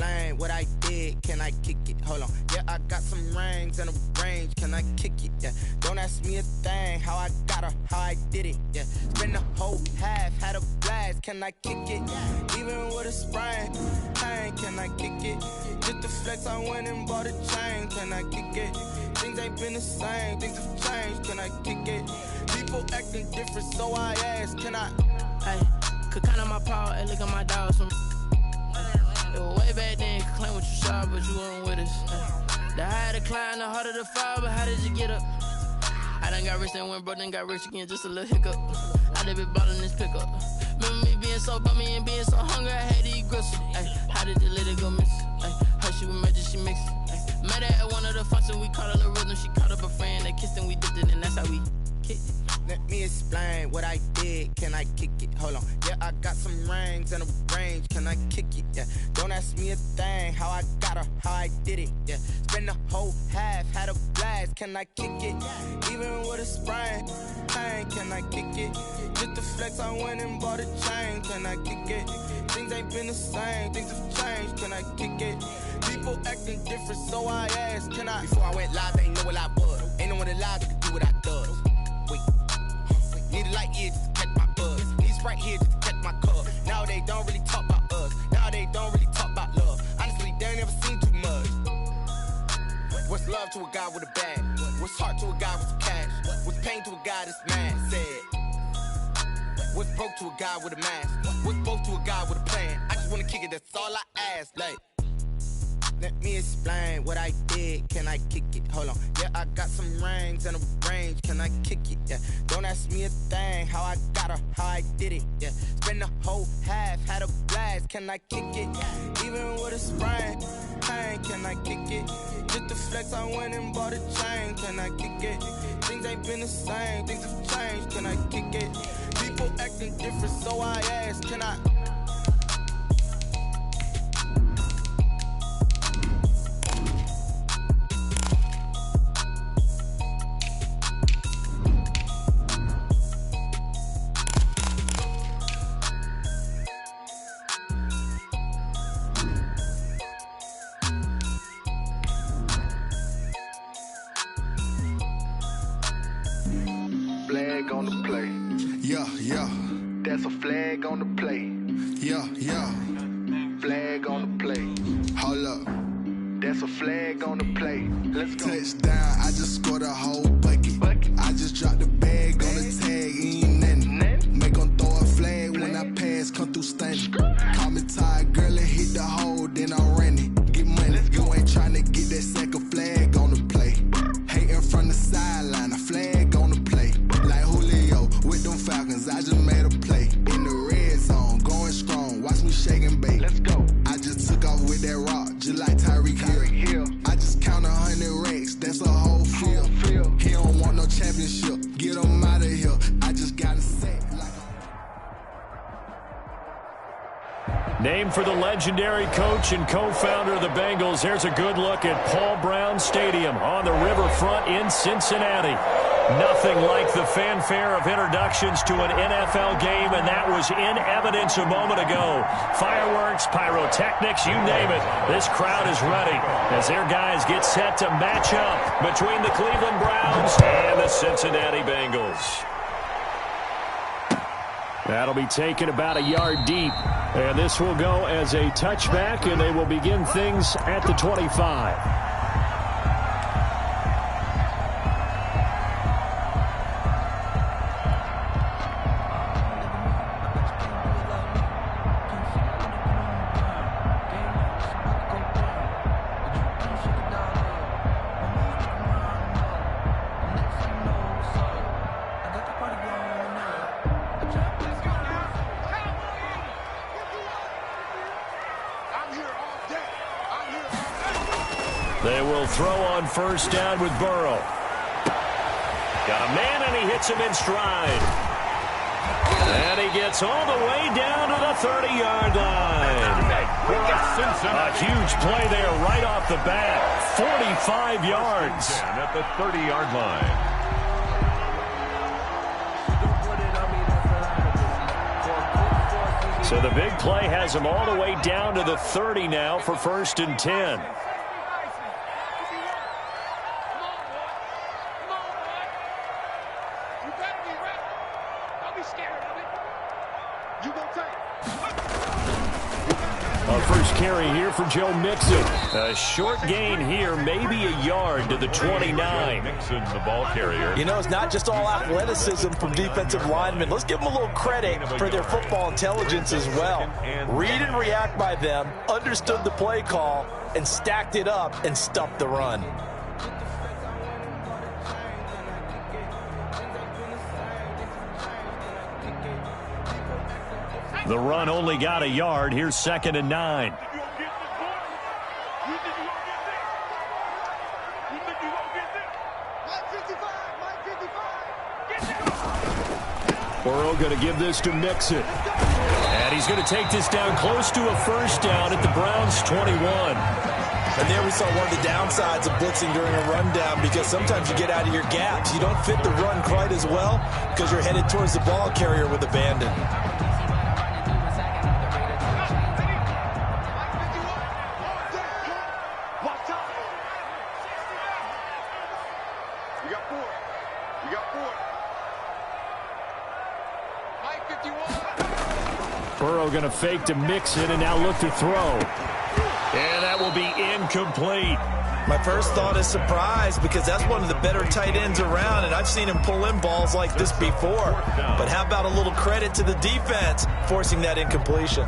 explain what I did? Can I kick it? Hold on. Yeah, I got some rings and a range. Can I kick it? Yeah. Don't ask me a thing. How I got her, how I did it. Yeah. Spend the whole half, had a blast. Can I kick it? Even with a sprain, pain. Can I kick it? Just the flex, I went and bought a chain. Can I kick it? Things ain't been the same. Things have changed. Can I kick it? People acting different, so I ask. Can I? Hey, could count on my power and look at my dogs from. It was way back then, could claim what you saw, but you weren't with us. The higher the climb, the harder the fall, but how did you get up? I done got rich and went broke, then got rich again, just a little hiccup. I done been ballin' this pickup. Remember me being so bummy and being so hungry, I had to eat gristle. Ay, how did you let it go miss? Ay, her she was magic, she mixed it. Met her at one of the functions, we caught a little rhythm. She caught up a friend, they kissed and we dipped it, and that's how we kicked it. Let me explain what I did. Can I kick it? Hold on. Yeah, I got some rings and a range. Can I kick it? Yeah. Don't ask me a thing. How I got her, how I did it. Yeah. Spend the whole half, had a blast. Can I kick it? Even with a sprain, pain. Can I kick it? Just the flex, I went and bought a chain. Can I kick it? Things ain't been the same. Things have changed. Can I kick it? People acting different, so I ask. Can I? Before I went live, they ain't know what I was. Ain't no one alive that could do what I does. Wait. Need a light here just to catch my buzz. Need Sprite here just to catch my cup. Now they don't really talk about us. Now they don't really talk about love. Honestly, they ain't never seen too much. What's love to a guy with a bag? What's heart to a guy with some cash? What's pain to a guy that's mad? Said. What's broke to a guy with a mask? What's broke to a guy with a plan? I just wanna kick it, that's all I ask. Like, let me explain what I did. Can I kick it? Hold on. Yeah, I got some rings and a range. Can I kick it? Yeah. Don't ask me a thing. How I got her, how I did it. Yeah. Spend the whole half, had a blast. Can I kick it? Even with a sprain, pain. Can I kick it? Just the flex, I went and bought a chain. Can I kick it? Things ain't been the same. Things have changed. Can I kick it? People acting different, so I ask. Can I? Flag on the play. Yeah, yeah. That's a flag on the play. Yeah, yeah. Flag on the play. Hold up. That's a flag on the play. Let's go. Touchdown, I just scored a whole bucket. I just dropped the bag on the tag, ain't nothing. Make 'em throw a flag when I pass, come through stunning. Call me tired, girl, and hit the hole, then I'm running. Get money, you ain't tryna get that second flag on the play. Hating from the sideline, a flag on the play. Like Julio with them Falcons, I just made a play. In the red zone, going strong, watch me shake and bake. Let's go. I just took off with that rock, just like Tyreek Hill. I just count 100 racks, that's a whole field. He don't want no championship, get him out of here. I just gotta say like Named for the legendary coach and co-founder of the Bengals, here's a good look at Paul Brown Stadium on the riverfront in Cincinnati. Nothing like the fanfare of introductions to an NFL game, and that was in evidence a moment ago. Fireworks, pyrotechnics, you name it. This crowd is ready as their guys get set to match up between the Cleveland Browns and the Cincinnati Bengals. That'll be taken about a yard deep, and this will go as a touchback, and they will begin things at the 25. They will throw on first down with Burrow. Got a man, and he hits him in stride. And he gets all the way down to the 30-yard line. A huge play there right off the bat. 45 yards. At the 30-yard line. So the big play has them all the way down to the 30 now for 1st and 10. Our first carry here for Joe Mixon. A short gain here, maybe a yard to the 29. Mixon, the ball carrier. You know, it's not just all athleticism from defensive linemen. Let's give them a little credit for their football intelligence as well. Read and react by them, understood the play call, and stacked it up and stuffed the run. The run only got a yard. Here's 2nd and 9. Burrow going to give this to Mixon. And he's going to take this down close to a 1st down at the Browns' 21. And there we saw one of the downsides of blitzing during a rundown, because sometimes you get out of your gaps. You don't fit the run quite as well because you're headed towards the ball carrier with abandon. Burrow going to fake to Mixon and now look to throw. And that will be incomplete. My first thought is surprise, because that's one of the better tight ends around, and I've seen him pull in balls like this before. But how about a little credit to the defense forcing that incompletion?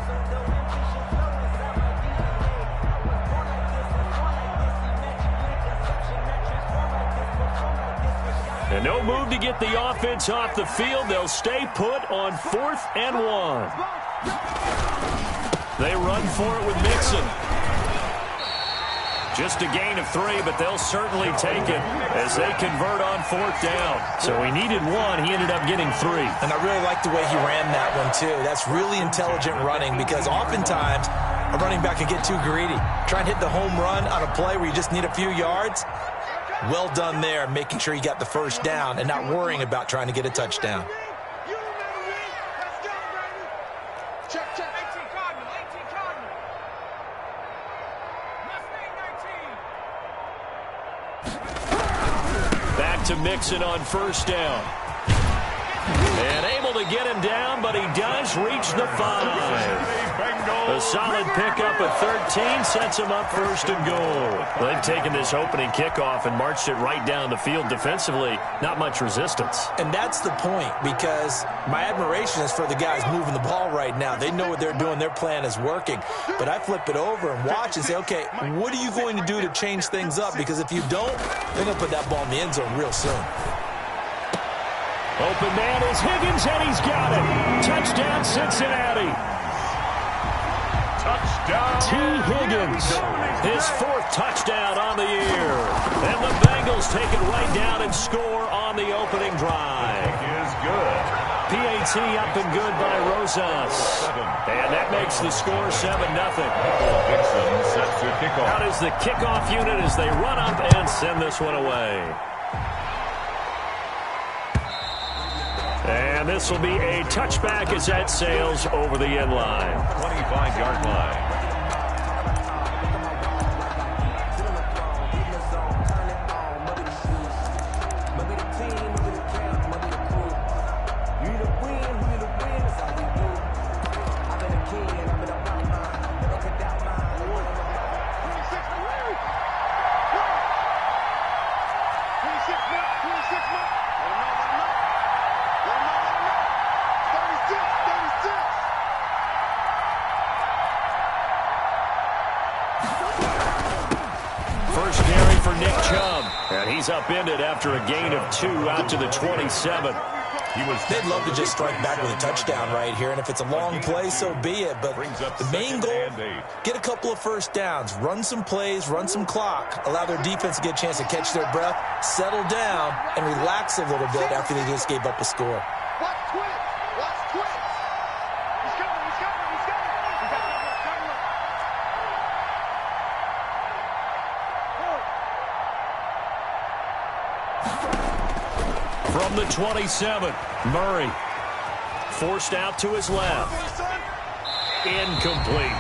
And no move to get the offense off the field. They'll stay put on 4th and 1. They run for it with Mixon. Just a gain of 3, but they'll certainly take it as they convert on 4th down. So he needed 1. He ended up getting 3. And I really like the way he ran that one, too. That's really intelligent running, because oftentimes a running back can get too greedy. Try and hit the home run on a play where you just need a few yards. Well done there, making sure you got the 1st down and not worrying about trying to get a touchdown. Back to Mixon on 1st down. And able to get him down, but he does reach the 5. A solid pickup at 13 sets him up 1st and goal. They've taken this opening kickoff and marched it right down the field defensively. Not much resistance. And that's the point, because my admiration is for the guys moving the ball right now. They know what they're doing. Their plan is working. But I flip it over and watch and say, okay, what are you going to do to change things up? Because if you don't, they're going to put that ball in the end zone real soon. Open man is Higgins, and he's got it. Touchdown, Cincinnati. Touchdown. T. Higgins, his 4th touchdown on the year. And the Bengals take it right down and score on the opening drive. Is good. PAT up and good by Rosas. And that makes the score 7-0. Dixon set to kickoff. Out is the kickoff unit as they run up and send this one away. And this will be a touchback as that sails over the end line. 25-yard line. He's upended after a gain of 2 out to the 27. They'd love to just strike back with a touchdown right here, and if it's a long play, so be it. But the main goal, get a couple of 1st downs, run some plays, run some clock, allow their defense to get a chance to catch their breath, settle down, and relax a little bit after they just gave up a score. From the 27, Murray forced out to his left. incomplete.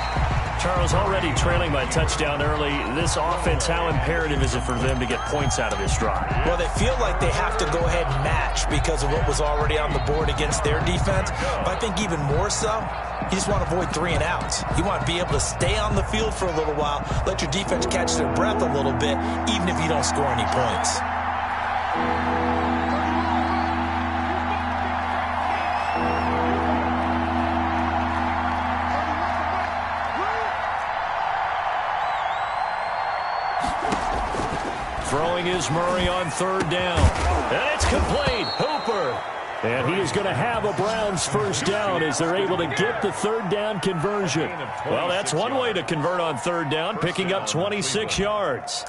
Charles, already trailing by touchdown early. This offense, how imperative is it for them to get points out of this drive? Well, they feel like they have to go ahead and match because of what was already on the board against their defense. But I think even more so, you just want to avoid 3 and outs. You want to be able to stay on the field for a little while, let your defense catch their breath a little bit, even if you don't score any points. Throwing is Murray on 3rd down. And it's complete. Hooper. And he is going to have a Browns first down as they're able to get the 3rd down conversion. Well, that's one way to convert on 3rd down, picking up 26 yards.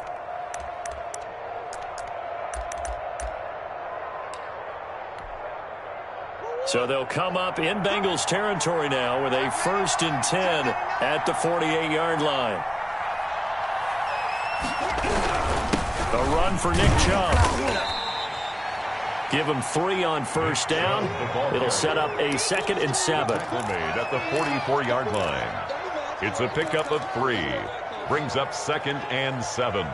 So they'll come up in Bengals territory now with a 1st and 10 at the 48-yard line. A run for Nick Chubb. Give him 3 on 1st down. It'll set up a 2nd and 7. Made at the 44-yard line. It's a pickup of 3. Brings up 2nd and 7.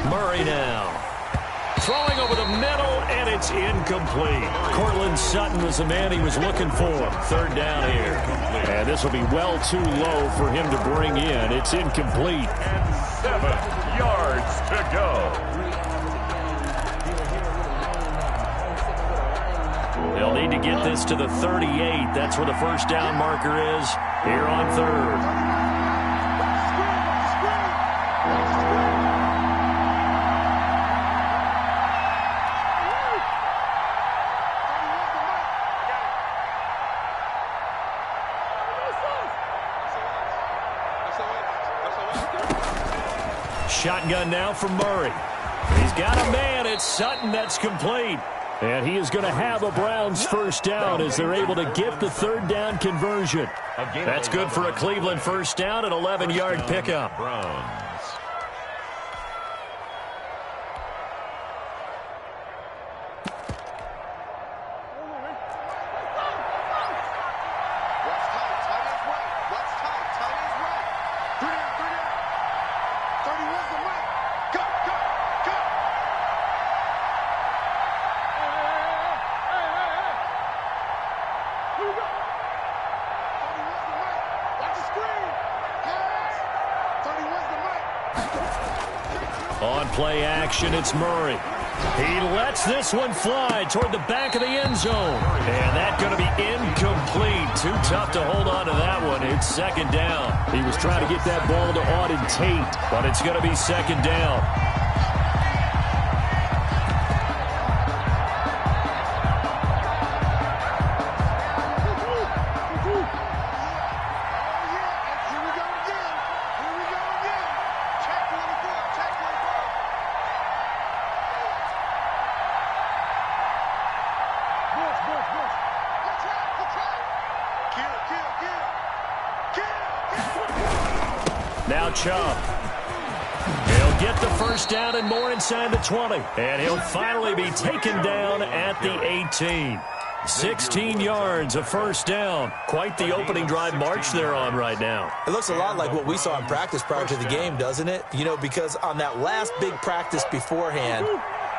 Murray now. Throwing over the middle, and it's incomplete. Cortland Sutton was the man he was looking for. 3rd down here. And this will be well too low for him to bring in. It's incomplete. And 7 yards to go. They'll need to get this to the 38. That's where the first down marker is here on 3rd. Shotgun now from Murray. He's got a man. It's Sutton. That's complete. And he is going to have a Browns first down as they're able to get the 3rd down conversion. That's good for a Cleveland first down, an 11-yard pickup. Browns. On play action, it's Murray. He lets this one fly toward the back of the end zone. And that's going to be incomplete. Too tough to hold on to that one. It's 2nd down. He was trying to get that ball to Auden Tate, but it's going to be 2nd down. Now Chubb. He'll get the first down and more inside the 20. And he'll finally be taken down at the 18. 16 yards, a first down. Quite the opening drive march they're on right now. It looks a lot like what we saw in practice prior to the game, doesn't it? You know, because on that last big practice beforehand,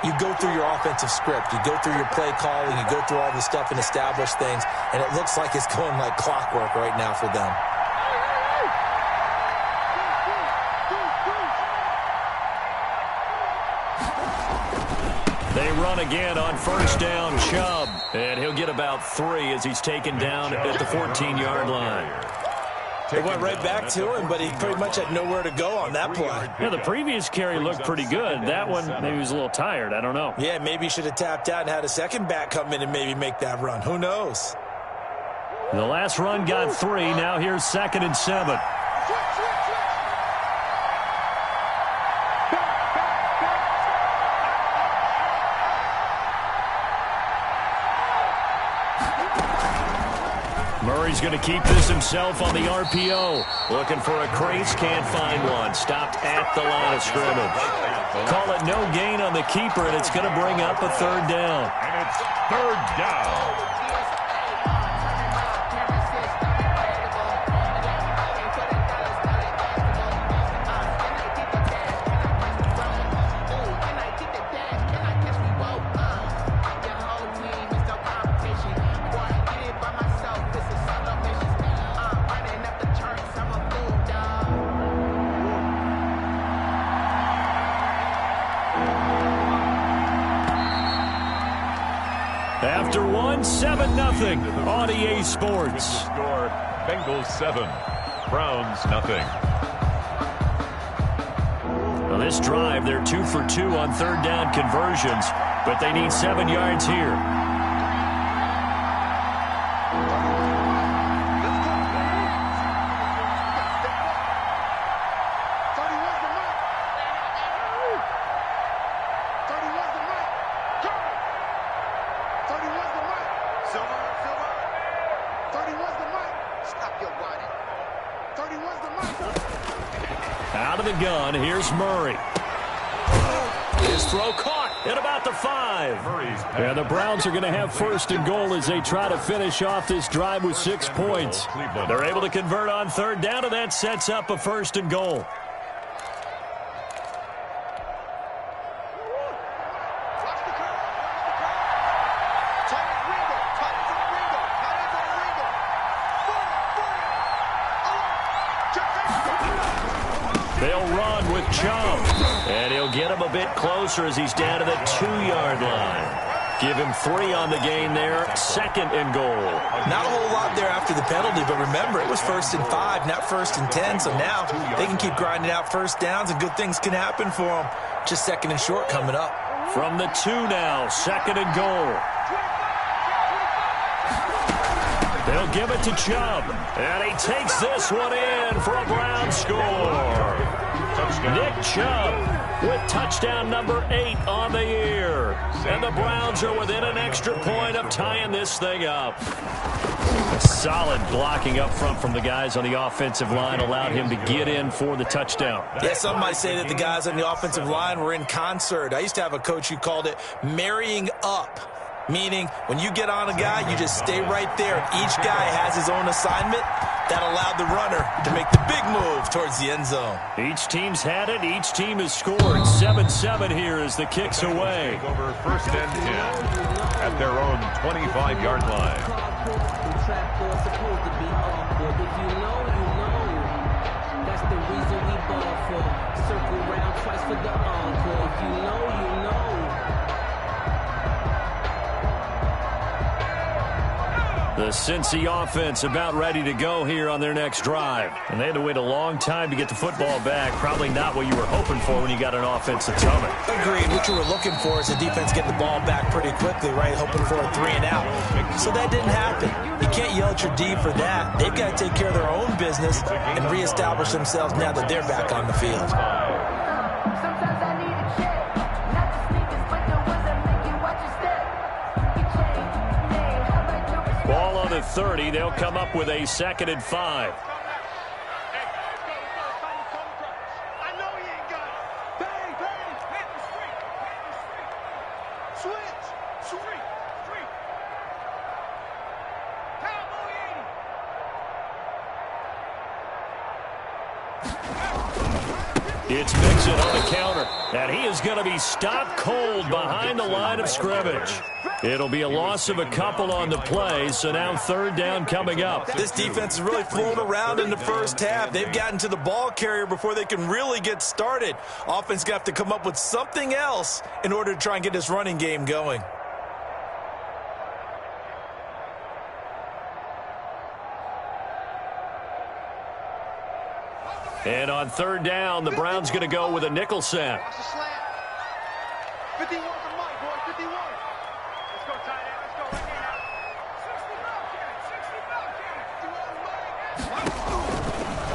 you go through your offensive script. You go through your play calling. You go through all the stuff and establish things. And it looks like it's going like clockwork right now for them. They run again on first down, Chubb. And he'll get about 3 as he's taken down at the 14-yard line. It went right back to him, but he pretty much had nowhere to go on that play. Yeah, the previous carry looked pretty good. That one, maybe he was a little tired. I don't know. Yeah, maybe he should have tapped out and had a second back come in and maybe make that run. Who knows? The last run got 3. Now here's 2nd and 7. Murray's going to keep this himself on the RPO. Looking for a crease, can't find one. Stopped at the line of scrimmage. Call it no gain on the keeper, and it's going to bring up a third down. And it's third down. After one, 7-0 on EA Sports. Score, Bengals 7, Browns nothing. Well, this drive, they're 2 for 2 on third down conversions, but they need 7 yards here. Out of the gun, here's Murray. His throw caught at about the 5. And the Browns are going to have first and goal as they try to finish off this drive with 6 points. They're able to convert on third down, and that sets up a first and goal. They'll run with Chubb, and he'll get him a bit closer as he's down to the 2-yard line. Give him 3 on the gain there, second and goal. Not a whole lot there after the penalty, but remember, it was 1st and 5, not 1st and 10, so now they can keep grinding out first downs, and good things can happen for them. Just second and short coming up. From the 2 now, second and goal. They'll give it to Chubb, and he takes this one in for a Brown score. Nick Chubb with touchdown number 8 on the year. And the Browns are within an extra point of tying this thing up. A solid blocking up front from the guys on the offensive line allowed him to get in for the touchdown. Yeah, some might say that the guys on the offensive line were in concert. I used to have a coach who called it marrying up. Meaning, when you get on a guy, you just stay right there. Each guy has his own assignment. That allowed the runner to make the big move towards the end zone. Each team's had it. Each team has scored. 7-7 here as the kick's away. Over 1st and 10 at their own 25-yard line. That's the reason we ball for. Circle round twice for the encore. If you know, you know. The Cincy offense about ready to go here on their next drive. And they had to wait a long time to get the football back. Probably not what you were hoping for when you got an offense that's humming. Agreed. What you were looking for is the defense getting the ball back pretty quickly, right? Hoping for a 3 and out. So that didn't happen. You can't yell at your D for that. They've got to take care of their own business and reestablish themselves now that they're back on the field. Ball on the 30. They'll come up with a 2nd and 5. It's Mixon on the counter, and he is going to be stopped cold behind the line of scrimmage. It'll be a loss of a couple on the play, so now third down coming up. This defense is really flown around in the first half. They've gotten to the ball carrier before they can really get started. Offense got to come up with something else in order to try and get this running game going. And on third down, the Browns going to go with a nickel set. 51 for Mike, boy, 51. Let's go, tight end. Let's go right here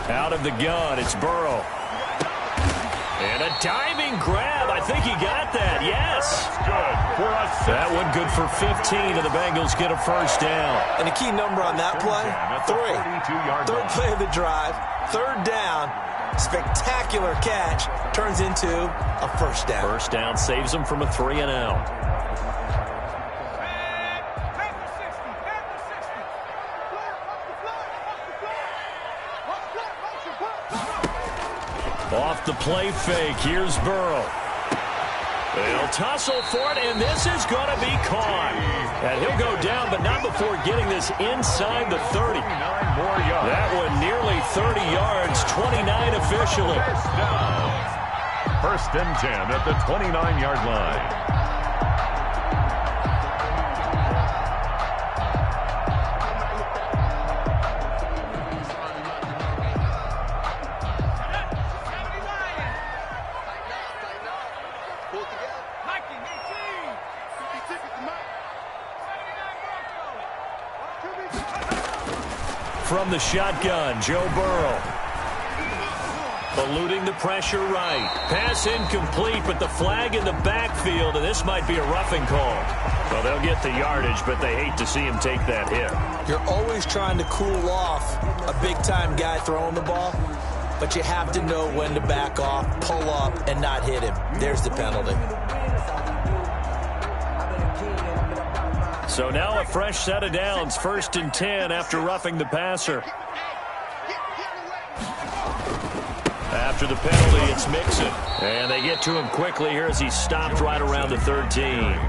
now. Out of the gun, it's Burrow. And a diving grab. I think he got that. Yes. Good for us. That one good for 15, and the Bengals get a first down. And a key number on that play, 3. Third play of the drive, third down, spectacular catch, turns into a first down. First down saves them from a 3 and out. Off the play fake, here's Burrow. They'll tussle for it, and this is going to be caught. And he'll go down, but not before getting this inside the 30. That one nearly 30 yards, 29 officially. First and 10 at the 29-yard line. From the shotgun, Joe Burrow. Eluding the pressure right. Pass incomplete, but the flag in the backfield, and this might be a roughing call. Well, they'll get the yardage, but they hate to see him take that hit. You're always trying to cool off a big-time guy throwing the ball, but you have to know when to back off, pull up, and not hit him. There's the penalty. So now a fresh set of downs, 1st and 10 after roughing the passer. After the penalty, it's Mixon. And they get to him quickly here as he stopped right around the 13.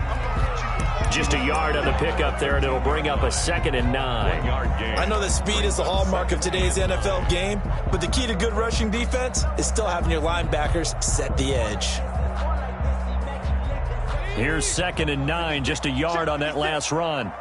Just a yard on the pickup there, and it'll bring up a 2nd and 9. I know that speed is the hallmark of today's NFL game, but the key to good rushing defense is still having your linebackers set the edge. Here's 2nd and 9, just a yard on that last run.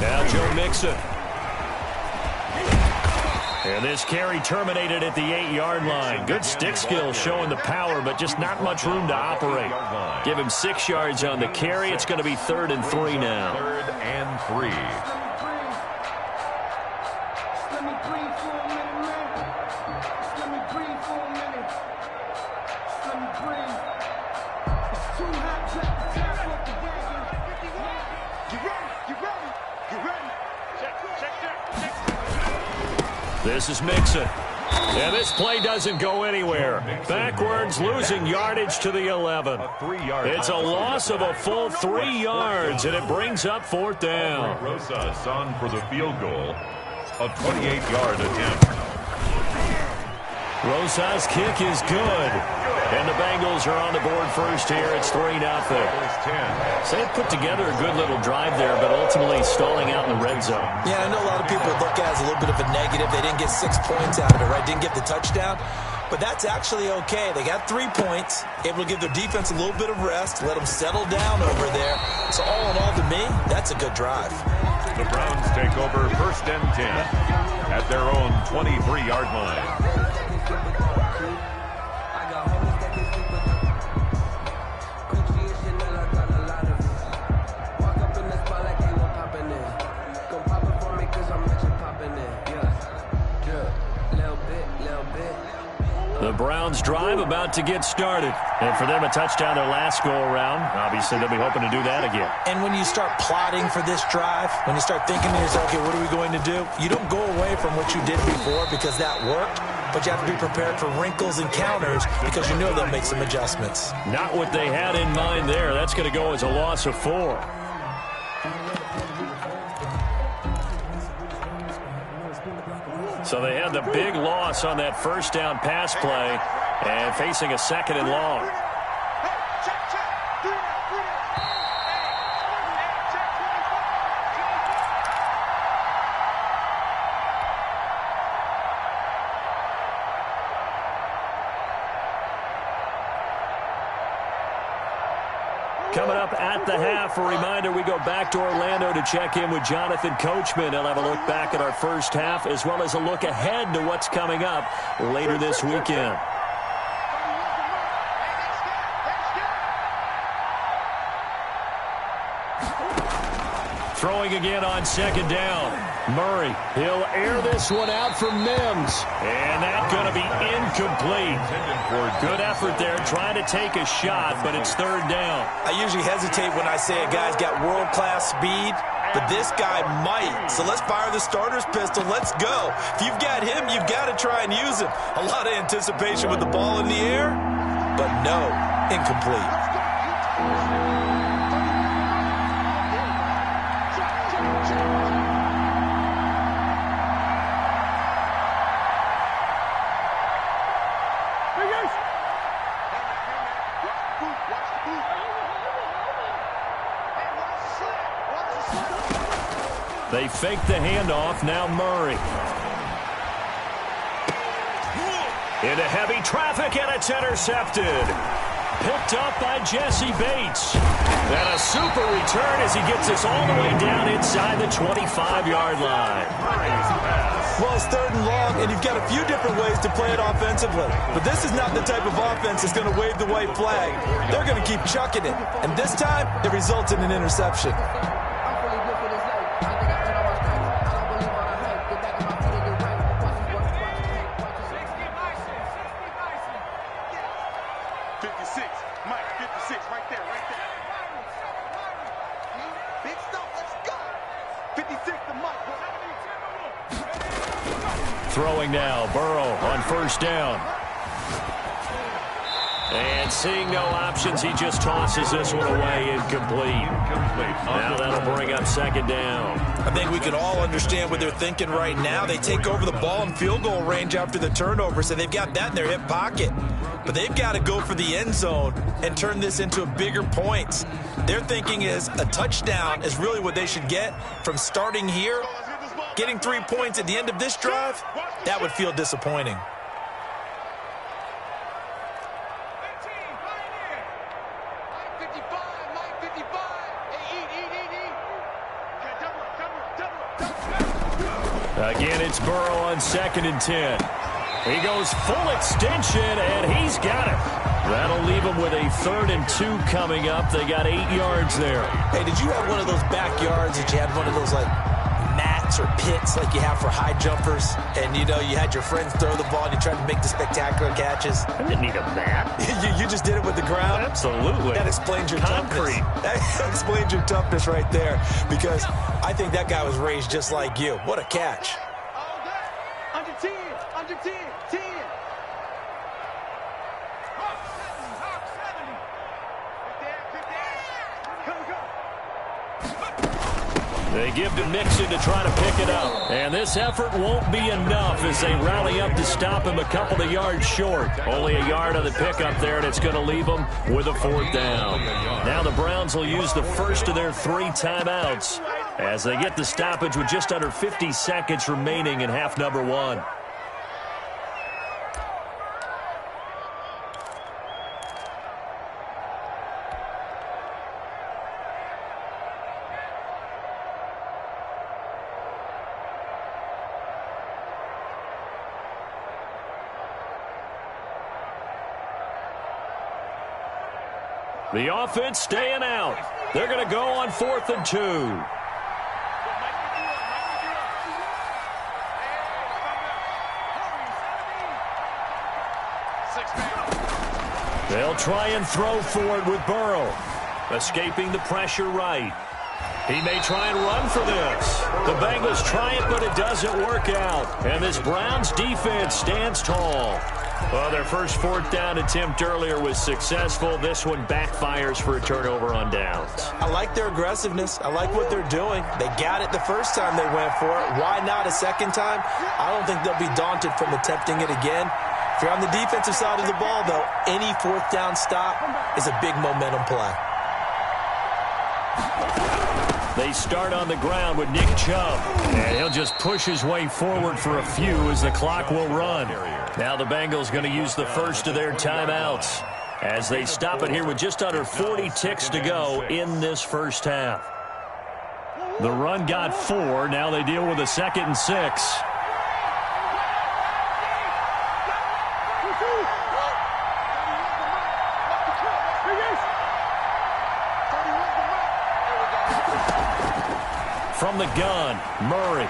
Now Joe Mixon. And this carry terminated at the 8-yard line. Good stick skills showing the power, but just not much room to operate. Give him 6 yards on the carry. It's going to be 3rd and 3 now. 3rd and 3. This is Mixon. And this play doesn't go anywhere. Backwards, losing yardage to the 11. It's a loss of a full 3 yards, and it brings up 4th down. Rosas on for the field goal. A 28-yard attempt. Rosas' kick is good. And the Bengals are on the board first here. It's 3-0. So they put together a good little drive there, but ultimately stalling out in the red zone. Yeah, I know a lot of people look at it as a little bit of a negative. They didn't get 6 points out of it, right? Didn't get the touchdown. But that's actually okay. They got 3 points, able to give their defense a little bit of rest, let them settle down over there. So all in all, to me, that's a good drive. The Browns take over 1st and 10 at their own 23-yard line. The Browns drive about to get started. And for them, a touchdown their last go-around. Obviously, they'll be hoping to do that again. And when you start plotting for this drive, when you start thinking to yourself, okay, what are we going to do? You don't go away from what you did before because that worked, but you have to be prepared for wrinkles and counters because you know they'll make some adjustments. Not what they had in mind there. That's going to go as a loss of 4. So they had the big loss on that 1st down pass play and facing a 2nd and long. Coming up at the half, a reminder, we go back to Orlando to check in with Jonathan Coachman. He'll have a look back at our first half as well as a look ahead to what's coming up later this weekend. Throwing again on second down. Murray, he'll air this one out for Mims. And that's going to be incomplete. Good effort there trying to take a shot, but it's third down. I usually hesitate when I say a guy's got world-class speed, but this guy might. So let's fire the starter's pistol. Let's go. If you've got him, you've got to try and use him. A lot of anticipation with the ball in the air, but no, incomplete. They fake the handoff. Now Murray. Into heavy traffic, and it's intercepted. Picked up by Jesse Bates. And a super return as he gets us all the way down inside the 25-yard line. Well, it's third and long, and you've got a few different ways to play it offensively. But this is not the type of offense that's going to wave the white flag. They're going to keep chucking it. And this time, it results in an interception. Throwing now, Burrow on first down. And seeing no options, he just tosses this one away, incomplete. Now that'll bring up second down. I think we can all understand what they're thinking right now. They take over the ball in field goal range after the turnover, so they've got that in their hip pocket. But they've got to go for the end zone and turn this into a bigger points. Their thinking is a touchdown is really what they should get from starting here. Getting 3 points at the end of this drive, that would feel disappointing. Again, it's Burrow on 2nd and 10. He goes full extension, and he's got it. That'll leave him with a 3rd and 2 coming up. They got 8 yards there. Hey, did you have one of those backyards that you had one of those, like, mats or pits like you have for high jumpers? And, you know, you had your friends throw the ball and you tried to make the spectacular catches? I didn't need a mat. you just did it with the ground? Absolutely. That explains your concrete. Toughness. That explains your toughness right there, because I think that guy was raised just like you. What a catch. Under 10, under 10, 10. They give to Mixon to try to pick it up. And this effort won't be enough as they rally up to stop him a couple of yards short. Only a yard on the pickup there, and it's going to leave them with a 4th down. Now the Browns will use the first of their 3 timeouts as they get the stoppage with just under 50 seconds remaining in half number 1. The offense staying out. They're going to go on 4th and 2. They'll try and throw for it with Burrow. Escaping the pressure right. He may try and run for this. The Bengals try it, but it doesn't work out. And this Browns defense stands tall. Well, their first 4th down attempt earlier was successful. This one backfires for a turnover on downs. I like their aggressiveness. I like what they're doing. They got it the first time they went for it. Why not a second time? I don't think they'll be daunted from attempting it again. If you're on the defensive side of the ball, though, any 4th down stop is a big momentum play. They start on the ground with Nick Chubb. And he'll just push his way forward for a few as the clock will run. Now the Bengals going to use the first of their timeouts as they stop it here with just under 40 ticks to go in this first half. The run got 4. Now they deal with a 2nd and 6. From the gun, Murray.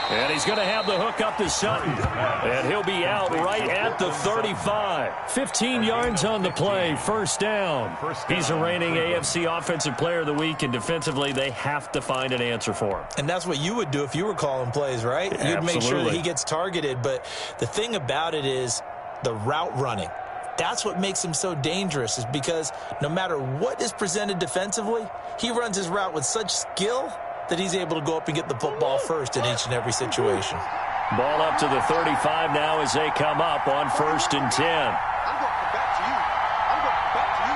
And he's going to have the hook up to Sutton. And he'll be out right at the 35. 15 yards on the play, first down. He's the reigning AFC Offensive Player of the Week, and defensively they have to find an answer for him. And that's what you would do if you were calling plays, right? Absolutely. You'd make sure that he gets targeted. But the thing about it is the route running. That's what makes him so dangerous, is because no matter what is presented defensively, he runs his route with such skill that he's able to go up and get the football first in each and every situation. Ball up to the 35 now as they come up on 1st and 10. I'm going to come back to you. I'm going to come back to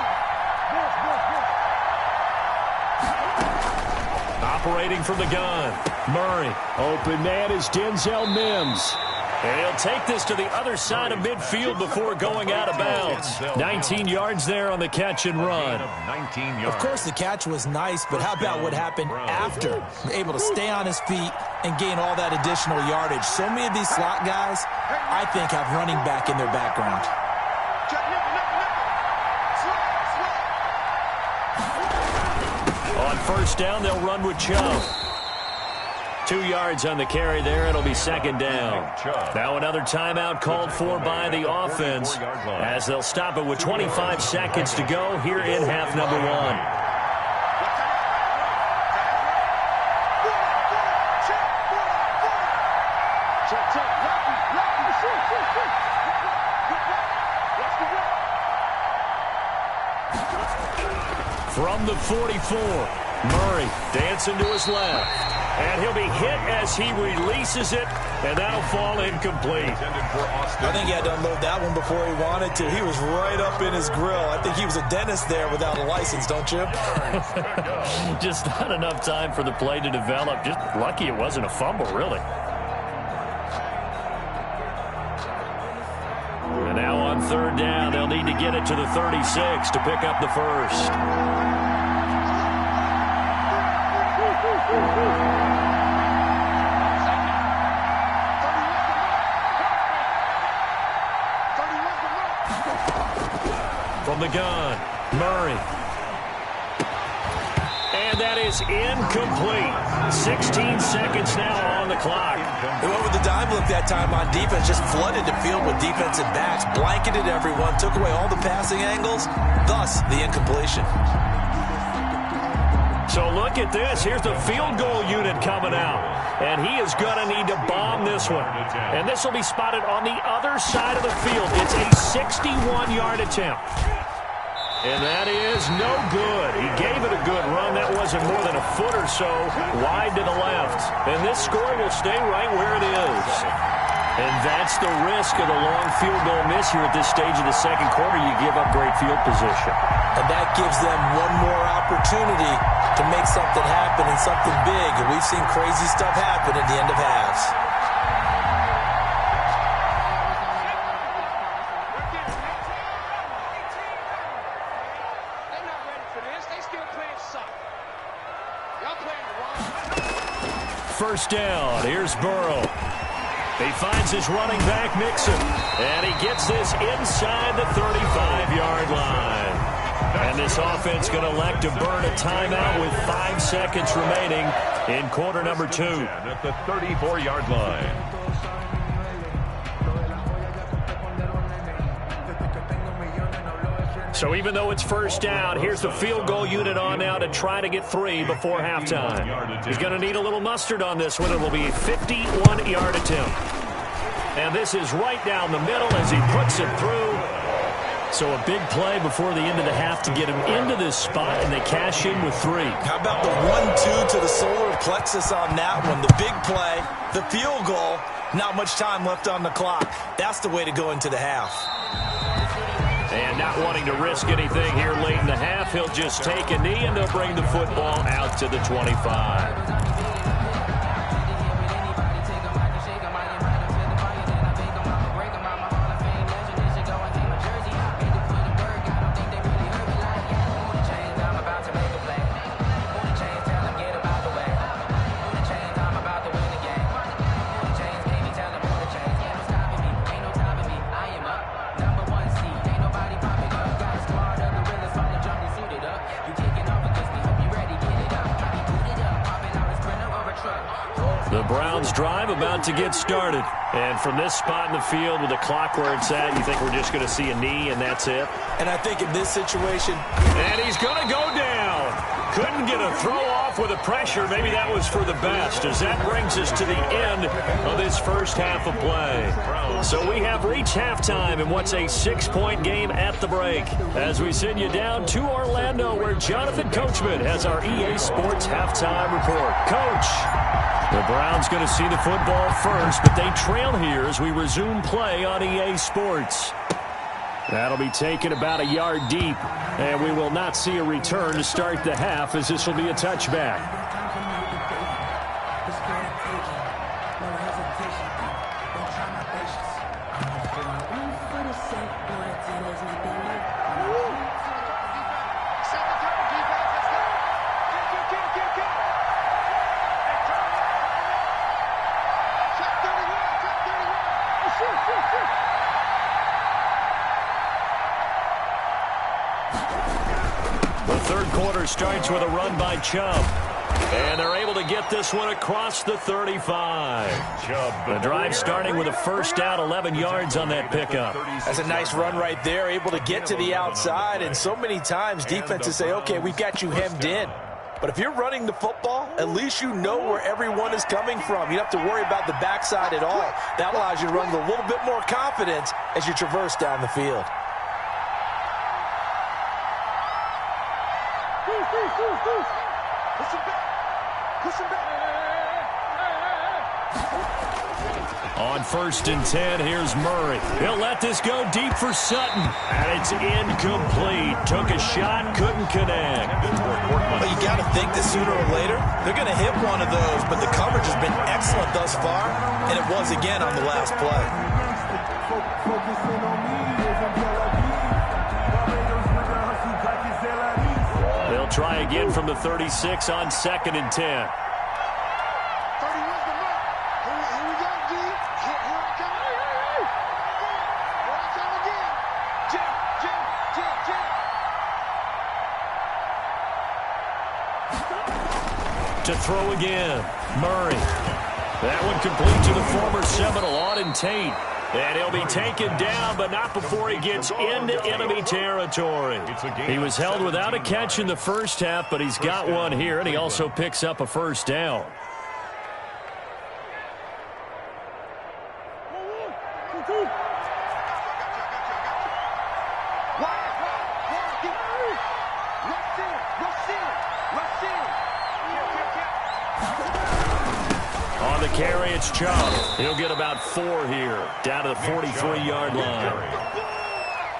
you. Operating from the gun, Murray. Open man is Denzel Mims. And he'll take this to the other side of midfield before going out of bounds. 19 yards there on the catch and run. Of course, the catch was nice, but how about what happened after? Able to stay on his feet and gain all that additional yardage. So many of these slot guys, I think, have running back in their background. On first down, they'll run with Chubb. 2 yards on the carry there. It'll be second down. Now another timeout called for by the offense as they'll stop it with 25 seconds to go here in half number 1. From the 44, Murray dancing to his left. And he'll be hit as he releases it, and that'll fall incomplete. I think he had to unload that one before he wanted to. He was right up in his grill. I think he was a dentist there without a license, don't you? Just not enough time for the play to develop. Just lucky it wasn't a fumble, really. And now on third down, they'll need to get it to the 36 to pick up the first. From the gun, Murray. And that is incomplete. 16 seconds now on the clock. They went with the dime look that time on defense, just flooded the field with defensive backs, blanketed everyone, took away all the passing angles, thus the incompletion. So look at this. Here's the field goal unit coming out. And he is going to need to bomb this one. And this will be spotted on the other side of the field. It's a 61-yard attempt. And that is no good. He gave it a good run. That wasn't more than a foot or so wide to the left. And this score will stay right where it is. And that's the risk of the long field goal miss here at this stage of the second quarter. You give up great field position. And that gives them one more opportunity to make something happen and something big. And we've seen crazy stuff happen at the end of halves. They're not ready for this. They still playing soccer. Y'all playing the wrong. First down. Here's Burrow. He finds his running back, Mixon, and he gets this inside the 35-yard line. And this offense going to elect to burn a timeout with 5 seconds remaining in quarter number 2. At the 34-yard line. So even though it's first down, here's the field goal unit on now to try to get 3 before halftime. He's going to need a little mustard on this one. It will be a 51-yard attempt. And this is right down the middle as he puts it through. So a big play before the end of the half to get him into this spot, and they cash in with 3. How about the 1-2 to the solar plexus on that one? The big play, the field goal, not much time left on the clock. That's the way to go into the half. And not wanting to risk anything here late in the half, he'll just take a knee, and they'll bring the football out to the 25. drive about to get started. And from this spot in the field with the clock where it's at, you think we're just going to see a knee and that's it? And I think in this situation... And he's going to go down. Couldn't get a throw off with the pressure. Maybe that was for the best, as that brings us to the end of this first half of play. So we have reached halftime in what's a 6-point game at the break. As we send you down to Orlando, where Jonathan Coachman has our EA Sports halftime report. Coach, the Browns going to see the football first, but they trail here as we resume play on EA Sports. That'll be taken about a yard deep, and we will not see a return to start the half, as this will be a touchback. The third quarter starts with a run by Chubb. And they're able to get this one across the 35. The drive starting with a first down, 11 yards on that pickup. That's a nice run right there, able to get to the outside. And so many times defenses say, okay, we've got you hemmed in. But if you're running the football, at least you know where everyone is coming from. You don't have to worry about the backside at all. That allows you to run with a little bit more confidence as you traverse down the field. On 1st and 10, here's Murray. He'll let this go deep for Sutton. And it's incomplete. Took a shot, couldn't connect. But you got to think that sooner or later, they're going to hit one of those. But the coverage has been excellent thus far, and it was again on the last play. They'll try again from the 36 on 2nd and 10. To throw again, Murray. That one complete to the former Seminole, Auden Tate. And he'll be taken down, but not before he gets into enemy territory. He was held without a catch in the first half, but he's got one here, and he also picks up a first down. On the carry, it's Chubb. He'll get about 4 here, down to the 43-yard line.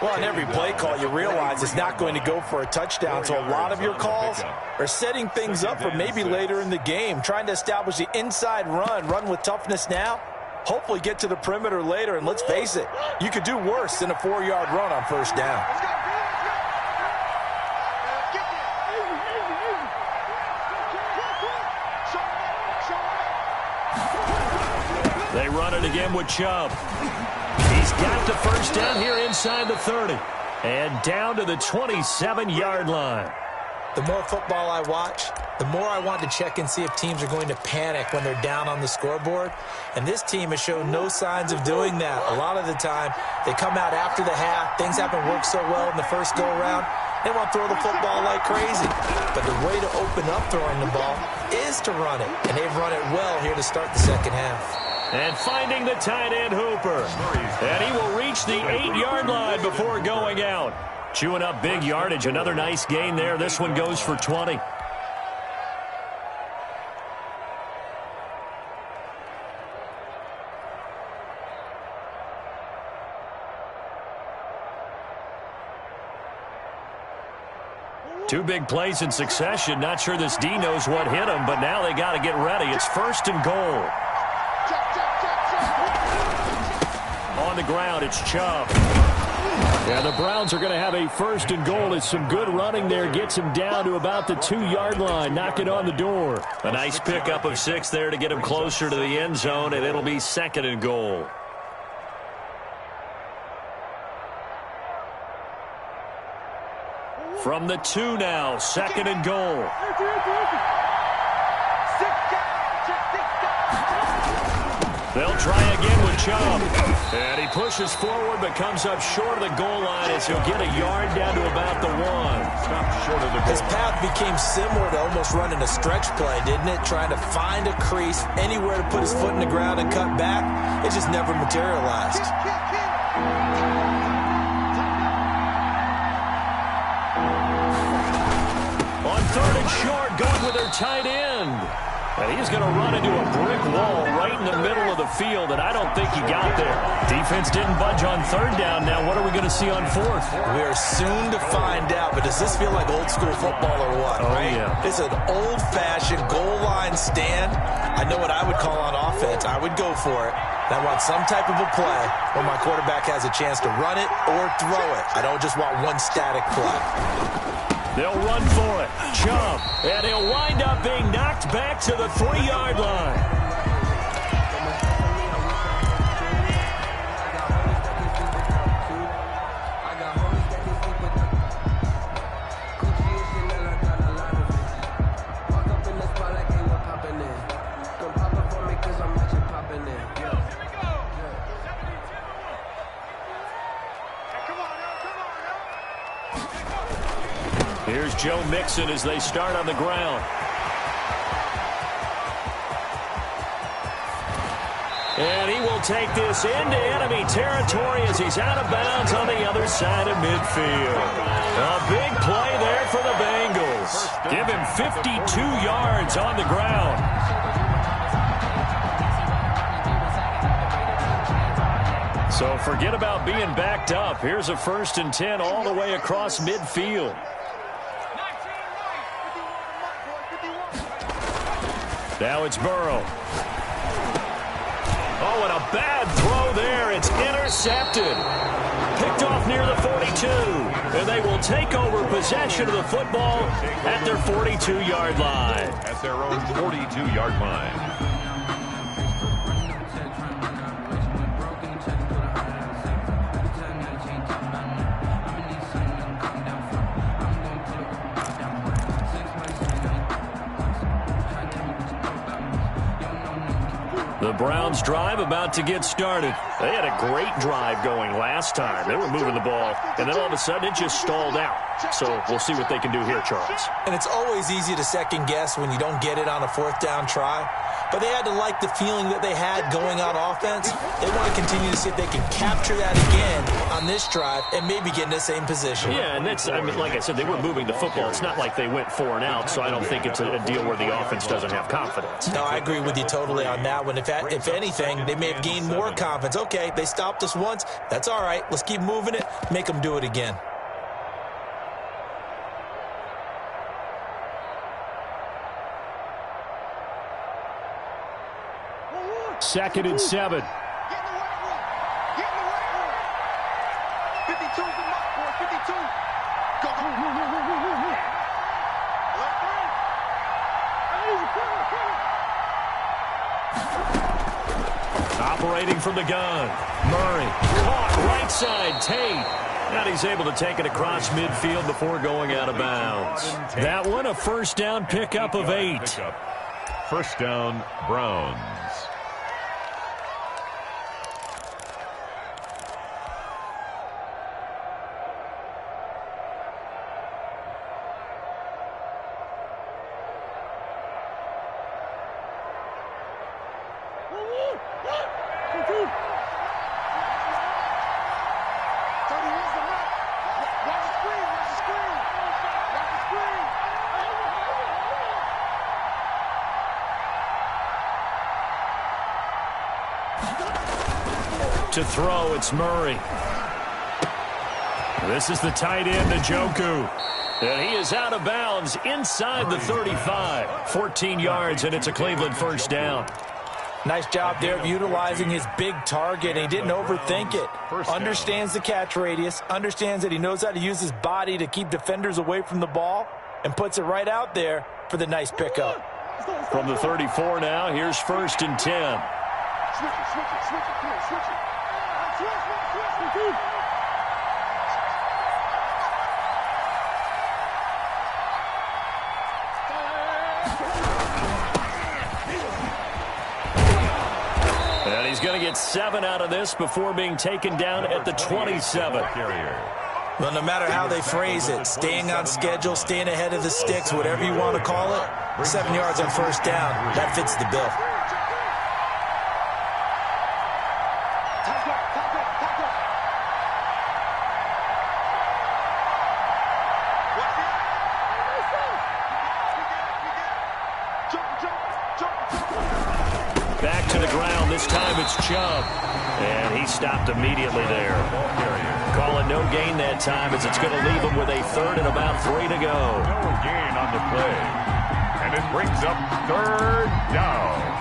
Well, on every play call, you realize it's not going to go for a touchdown, so a lot of your calls are setting things up for maybe later in the game, trying to establish the inside run with toughness now, hopefully get to the perimeter later, and let's face it, you could do worse than a 4-yard run on first down. They run it again with Chubb. He's got the first down here inside the 30. And down to the 27-yard line. The more football I watch, the more I want to check and see if teams are going to panic when they're down on the scoreboard. And this team has shown no signs of doing that. A lot of the time, they come out after the half. Things haven't worked so well in the first go-around. They want to throw the football like crazy. But the way to open up throwing the ball is to run it. And they've run it well here to start the second half. And finding the tight end Hooper. And he will reach the 8-yard line before going out. Chewing up big yardage. Another nice gain there. This one goes for 20. Two big plays in succession. Not sure this D knows what hit him, but now they got to get ready. It's 1st and goal. On the ground, it's Chubb. Yeah, the Browns are going to have a 1st and goal. It's some good running there. Gets him down to about the 2-yard line. Knocking on the door. A nice pickup of 6 there to get him closer to the end zone, and it'll be 2nd and goal. From the 2 now, 2nd and goal. They'll try again with Chubb. And he pushes forward but comes up short of the goal line as he'll get a yard down to about the 1. Stop short of the goal. His path became similar to almost running a stretch play, didn't it? Trying to find a crease, anywhere to put his foot in the ground and cut back. It just never materialized. On 3rd and short, going with their tight end. And he's going to run into a brick wall right in the middle of the field, and I don't think he got there. Defense didn't budge on 3rd down. Now what are we going to see on 4th? We are soon to find out, but does this feel like old school football or what? Oh, right? Yeah. It's an old-fashioned goal line stand. I know what I would call on offense. I would go for it. And I want some type of a play where my quarterback has a chance to run it or throw it. I don't just want one static play. They'll run for it. Chubb. And he'll wind up being knocked back to the 3-yard line. Here's Joe Mixon as they start on the ground. And he will take this into enemy territory as he's out of bounds on the other side of midfield. A big play there for the Bengals. Give him 52 yards on the ground. So forget about being backed up. Here's a 1st and 10 all the way across midfield. Now it's Burrow. Oh, and a bad throw there. It's intercepted. Picked off near the 42. And they will take over possession of the football at their 42-yard line. At their own 42-yard line. The Browns drive about to get started. They had a great drive going last time. They were moving the ball, and then all of a sudden it just stalled out. So we'll see what they can do here, Charles. And it's always easy to second guess when you don't get it on a 4th down try. But they had to like the feeling that they had going on offense. They want to continue to see if they can capture that again on this drive and maybe get in the same position. Yeah, and that's, I mean, like I said, they were moving the football. It's not like they went 4 and out, so I don't think it's a deal where the offense doesn't have confidence. No, I agree with you totally on that one. If anything, they may have gained more confidence. Okay, they stopped us once. That's all right. Let's keep moving it. Make them do it again. Second and 7. Get in the weight room. 52's the mark, boy. 52. Go. Operating from the gun. Murray caught right side. Tate. And he's able to take it across midfield before going out of bounds. That one, a 1st down pickup of 8. 1st down, Browns. To throw, it's Murray. This is the tight end, Njoku. And he is out of bounds inside the 35. 14 yards, and it's a Cleveland 1st down. Nice job there of utilizing his big target. He didn't overthink it. Understands the catch radius, understands that he knows how to use his body to keep defenders away from the ball, and puts it right out there for the nice pickup. From the 34 now, here's 1st and 10. Switch it. Come on, switch it. And going to get 7 out of this before being taken down at the 27. Well, no matter how they phrase it, staying on schedule, staying ahead of the sticks, whatever you want to call it, 7 yards on first down, that fits the bill. Back to the ground. This time it's Chubb. And he stopped immediately there. Calling no gain that time as it's going to leave him with a 3rd and about 3 to go. No gain on the play. And it brings up 3rd down.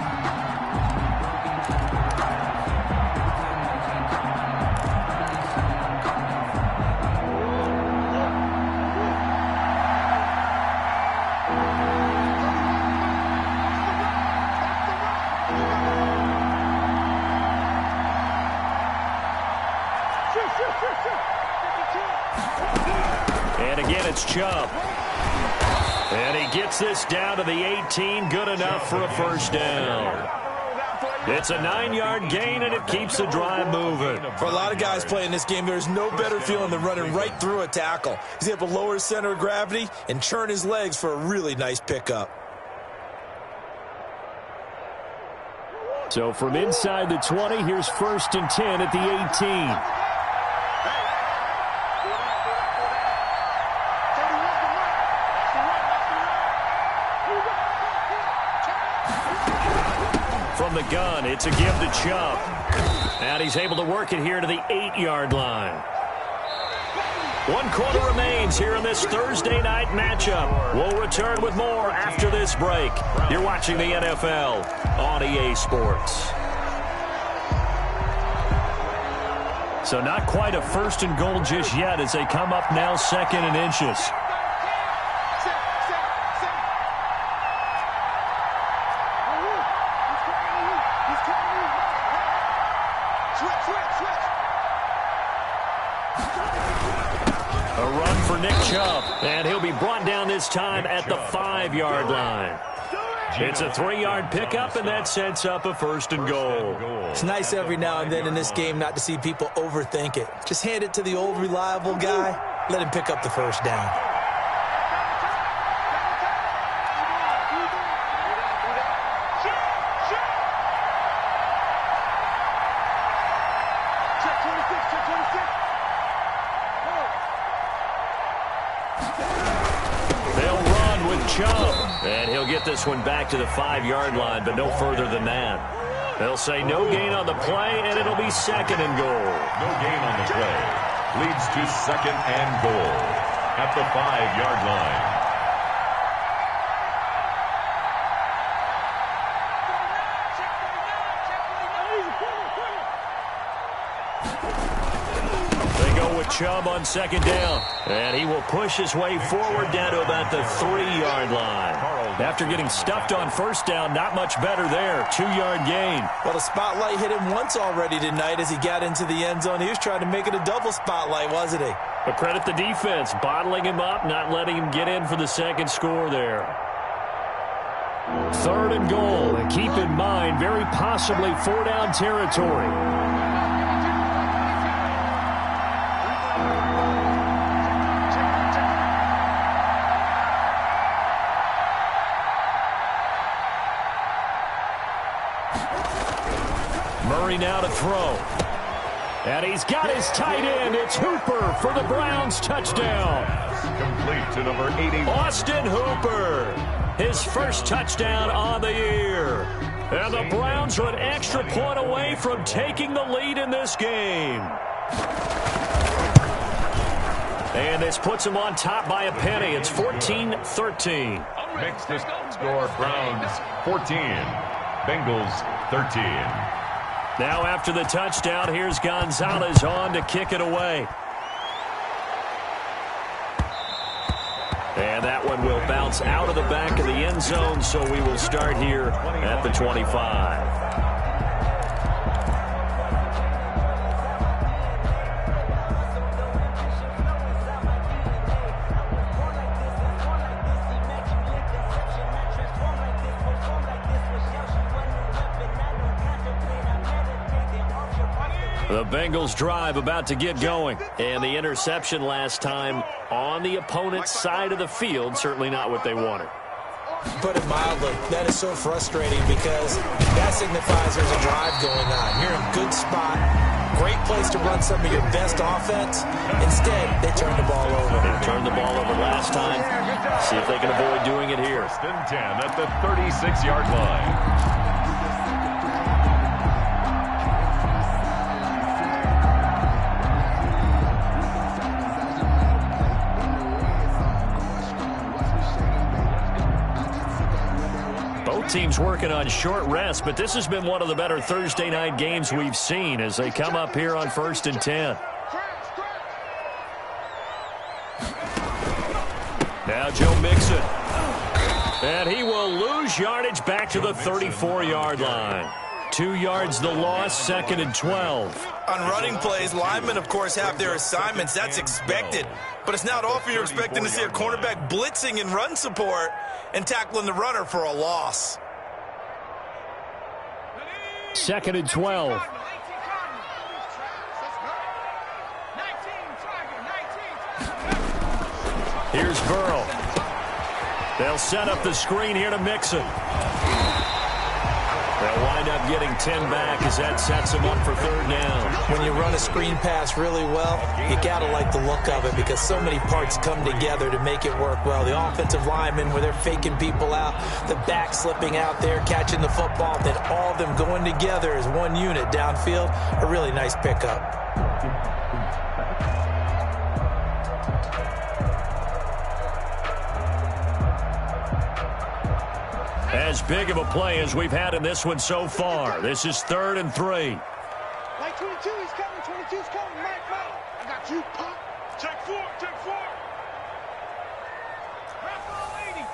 And again, it's Chubb. And he gets this down to the 18, good enough for a first down. It's a 9-yard gain, and it keeps the drive moving. For a lot of guys playing this game, there's no better feeling than running right through a tackle. He's able to lower his center of gravity and churn his legs for a really nice pickup. So from inside the 20, here's 1st and 10 at the 18. From the gun, it's a give to Chubb. And he's able to work it here to the 8-yard line. 1 quarter remains here in this Thursday night matchup. We'll return with more after this break. You're watching the NFL on EA Sports. So not quite a 1st and goal just yet as they come up now 2nd and inches. A run for Nick Chubb, and he'll be brought down this time at the 5-yard line. It's a 3-yard pickup, and that sets up a 1st and goal. It's nice every now and then in this game not to see people overthink it. Just hand it to the old reliable guy, let him pick up the first down. They'll run with Chubb, and he'll get this one back to the 5-yard line, but no further than that. They'll say no gain on the play, and it'll be 2nd and goal. No gain on the play. Leads to 2nd and goal at the 5-yard line. Chubb on 2nd down, and he will push his way forward down to about the 3-yard line. After getting stuffed on 1st down, not much better there. 2-yard gain. Well, the spotlight hit him once already tonight as he got into the end zone. He was trying to make it a double spotlight, wasn't he? But credit the defense, bottling him up, not letting him get in for the 2nd score there. 3rd and goal, and keep in mind, very possibly 4-down territory. Murray now to throw. And he's got his tight end. It's Hooper for the Browns touchdown. Complete to number 80. Austin Hooper. His first touchdown on the year. And the Browns are an extra point away from taking the lead in this game. And this puts them on top by a penny. It's 14-13. Makes the score Browns 14. Bengals 13. Now after the touchdown, here's Gonzalez on to kick it away. And that one will bounce out of the back of the end zone, so we will start here at the 25. Bengals drive about to get going. And the interception last time on the opponent's side of the field, certainly not what they wanted. Put it mildly, that is so frustrating because that signifies there's a drive going on. You're in a good spot, great place to run some of your best offense. Instead, they turn the ball over. They turned the ball over last time. See if they can avoid doing it here. First and 10 at the 36-yard line. Teams working on short rest, but this has been one of the better Thursday night games we've seen as they come up here on 1st and 10. Now Joe Mixon. And he will lose yardage back to the 34-yard line. 2 yards the loss, 2nd and 12. On running plays, linemen, of course, have their assignments. That's expected. But it's not often you're expecting to see a cornerback blitzing in run support and tackling the runner for a loss. 2nd and 12. Here's Burrow. They'll set up the screen here to Mixon. They'll wind up getting 10 back as that sets them up for 3rd down. When you run a screen pass really well, you got to like the look of it because so many parts come together to make it work well. The offensive linemen, where they're faking people out, the back slipping out there, catching the football, then all of them going together as one unit downfield. A really nice pickup. As big of a play as we've had in this one so far. This is 3rd and 3. Mike 22, he's coming. 22's coming. Mike, I got you, pop. Check 4. Rap all 80.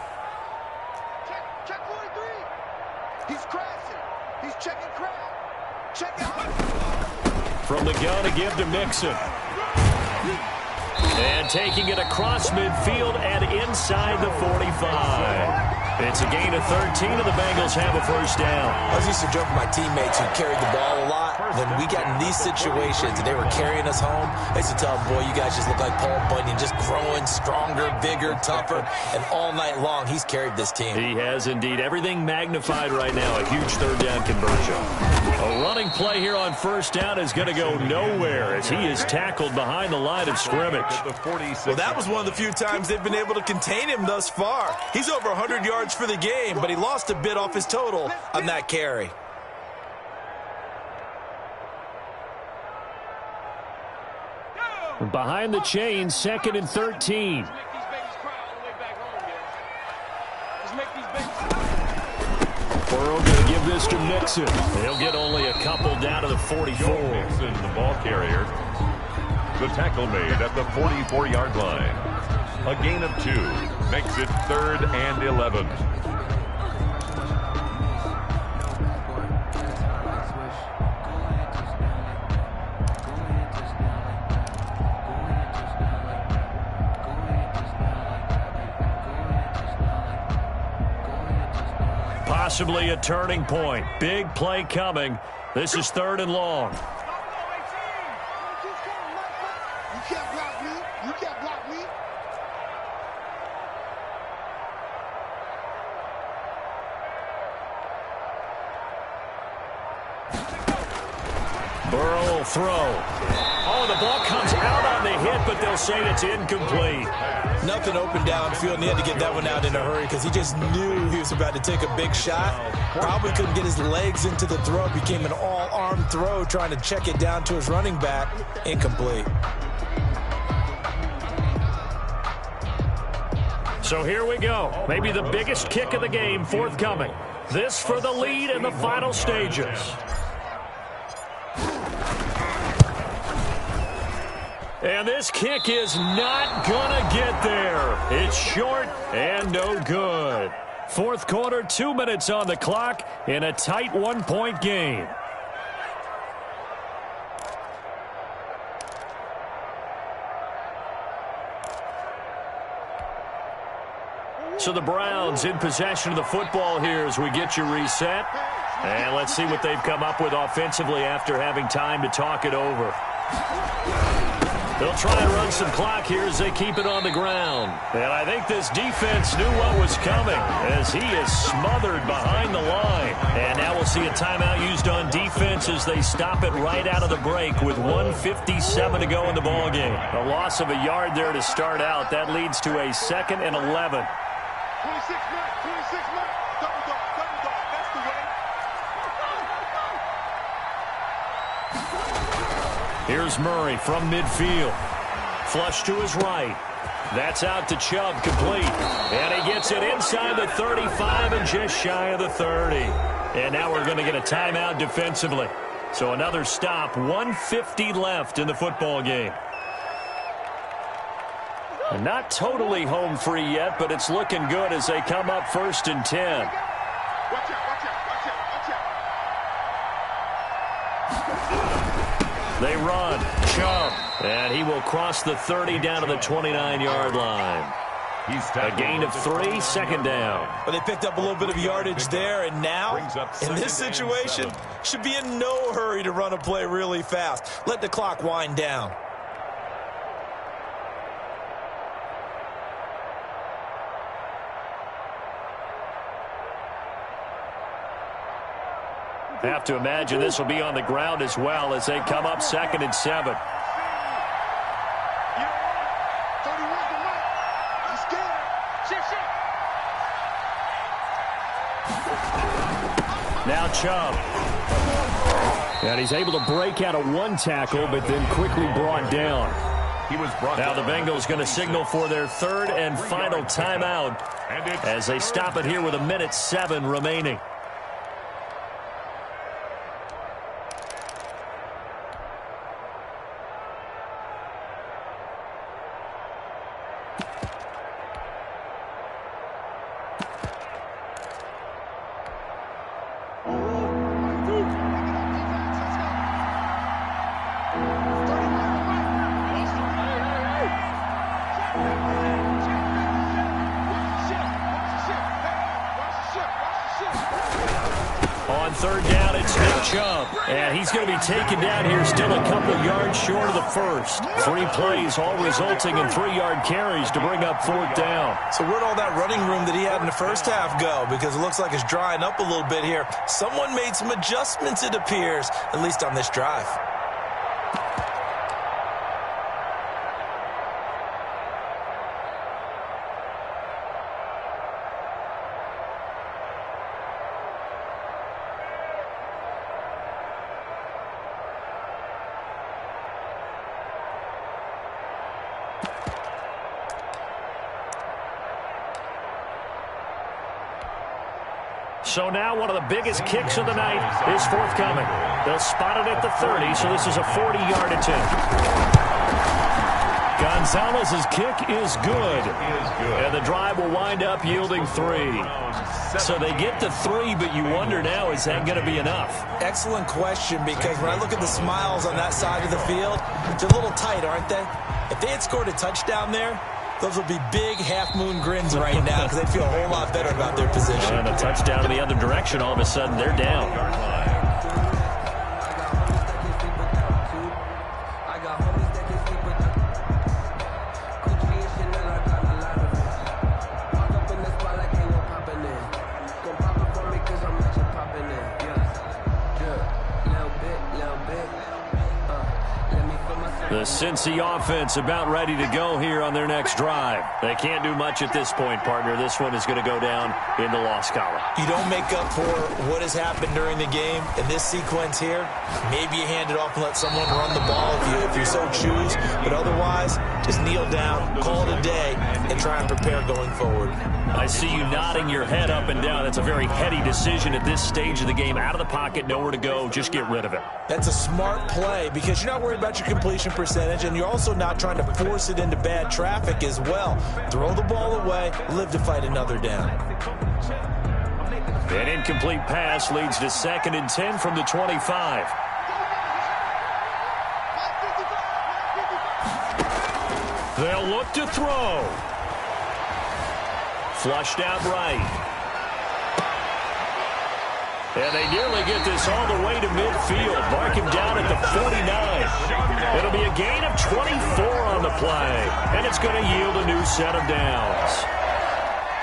Check 43. He's crashing. He's checking crowd. Check it. From the gun to give to Mixon. And taking it across midfield and inside the 45. It's a gain of 13, and the Bengals have a 1st down. I was used to joke with my teammates who carried the ball a lot. When we got in these situations and they were carrying us home, I used to tell them, boy, you guys just look like Paul Bunyan, just growing stronger, bigger, tougher. And all night long, he's carried this team. He has indeed. Everything magnified right now. A huge 3rd down conversion. A running play here on 1st down is going to go nowhere as he is tackled behind the line of scrimmage. Well, that was one of the few times they've been able to contain him thus far. He's over 100 yards for the game, but he lost a bit off his total on that carry. Behind the chains, 2nd and 13. Burrow going to give this to Mixon. He'll get only a couple down to the 44. Mixon, the ball carrier. The tackle made at the 44-yard line. A gain of 2 makes it 3rd and 11. Possibly a turning point. Big play coming. This is 3rd and long. You can't block me. You can't block me. Burrow will throw. Oh, the ball comes out on the hit, but they'll say it's incomplete. Nothing open downfield, and he had to get that one out in a hurry because he just knew he was about to take a big shot. Probably couldn't get his legs into the throw. It became an all-arm throw, trying to check it down to his running back. Incomplete. So here we go. Maybe the biggest kick of the game forthcoming. This for the lead in the final stages. And this kick is not gonna get there. It's short and no good. 4th quarter, 2 minutes on the clock in a tight 1-point game. So the Browns in possession of the football here as we get you reset. And let's see what they've come up with offensively after having time to talk it over. They'll try and run some clock here as they keep it on the ground. And I think this defense knew what was coming as he is smothered behind the line. And now we'll see a timeout used on defense as they stop it right out of the break with 1:57 to go in the ballgame. A loss of a yard there to start out. That leads to a 2nd and 11. 26 minutes, double dog, that's the way. Here's Murray from midfield. Flush to his right. That's out to Chubb, complete. And he gets it inside the 35 and just shy of the 30. And now we're going to get a timeout defensively. So another stop, 1:50 left in the football game. Not totally home free yet, but it's looking good as they come up 1st and 10. Watch out. They run. Chubb. And he will cross the 30 down to the 29-yard line. A gain of 3, 2nd down. But they picked up a little bit of yardage there, and now, in this situation, should be in no hurry to run a play really fast. Let the clock wind down. Have to imagine this will be on the ground as well as they come up 2nd and 7. Now Chubb. And he's able to break out of one tackle, but then quickly brought down. Now the Bengals going to signal for their 3rd and final timeout as they stop it here with 1:07 remaining. On 3rd down, it's Nick Chubb. And he's going to be taken down here still a couple yards short of the 1st. 3 plays, all resulting in 3-yard carries to bring up 4th down. So where'd all that running room that he had in the first half go? Because it looks like it's drying up a little bit here. Someone made some adjustments, it appears, at least on this drive. So now one of the biggest kicks of the night is forthcoming. They'll spot it at the 30, so this is a 40-yard attempt. Gonzalez's kick is good. And the drive will wind up yielding 3. So they get to 3, but you wonder now, is that going to be enough? Excellent question, because when I look at the smiles on that side of the field, they're a little tight, aren't they? If they had scored a touchdown there, those would be big half-moon grins right now because they'd feel a whole lot better about their position. And a touchdown in the other direction, all of a sudden they're down. The Cincy offense about ready to go here on their next drive. They can't do much at this point, partner. This one is going to go down in the loss column. You don't make up for what has happened during the game. In this sequence here, maybe you hand it off and let someone run the ball if you so choose. But otherwise, just kneel down, call it a day, and try and prepare going forward. I see you nodding your head up and down. That's a very heady decision at this stage of the game. Out of the pocket, nowhere to go. Just get rid of it. That's a smart play because you're not worried about your completion percentage, and you're also not trying to force it into bad traffic as well. Throw the ball away, live to fight another down. An incomplete pass leads to 2nd and 10 from the 25. They'll look to throw. Flushed out right. And they nearly get this all the way to midfield. Mark him down at the 49. It'll be a gain of 24 on the play. And it's going to yield a new set of downs.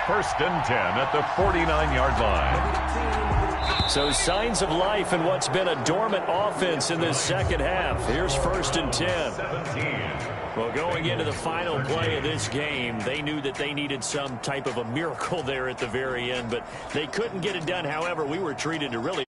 1st and 10 at the 49-yard line. So signs of life in what's been a dormant offense in this second half. Here's 1st and 10. Well, going into the final play of this game, they knew that they needed some type of a miracle there at the very end, but they couldn't get it done. However, we were treated to really